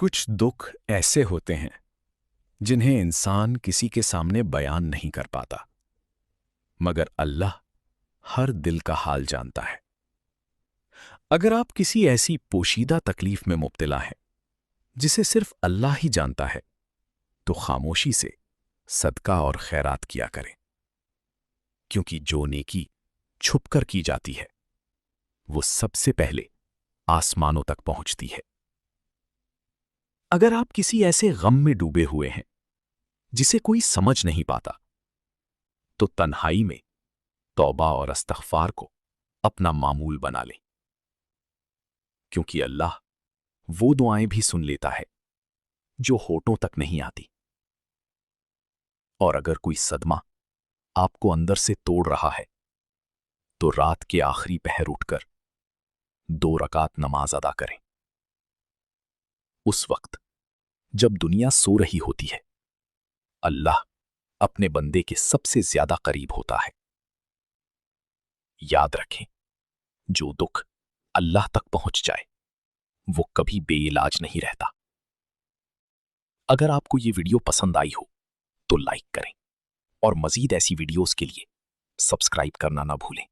کچھ دکھ ایسے ہوتے ہیں جنہیں انسان کسی کے سامنے بیان نہیں کر پاتا، مگر اللہ ہر دل کا حال جانتا ہے۔ اگر آپ کسی ایسی پوشیدہ تکلیف میں مبتلا ہیں جسے صرف اللہ ہی جانتا ہے، تو خاموشی سے صدقہ اور خیرات کیا کریں، کیونکہ جو نیکی چھپ کر کی جاتی ہے وہ سب سے پہلے آسمانوں تک پہنچتی ہے۔ اگر آپ کسی ایسے غم میں ڈوبے ہوئے ہیں جسے کوئی سمجھ نہیں پاتا، تو تنہائی میں توبہ اور استغفار کو اپنا معمول بنا لیں، کیونکہ اللہ وہ دعائیں بھی سن لیتا ہے جو ہونٹوں تک نہیں آتی۔ اور اگر کوئی صدمہ آپ کو اندر سے توڑ رہا ہے، تو رات کے آخری پہر اٹھ کر 2 رکعت نماز ادا کریں۔ اس وقت جب دنیا سو رہی ہوتی ہے، اللہ اپنے بندے کے سب سے زیادہ قریب ہوتا ہے۔ یاد رکھیں، جو دکھ اللہ تک پہنچ جائے وہ کبھی بے علاج نہیں رہتا۔ اگر آپ کو یہ ویڈیو پسند آئی ہو تو لائک کریں، اور مزید ایسی ویڈیوز کے لیے سبسکرائب کرنا نہ بھولیں۔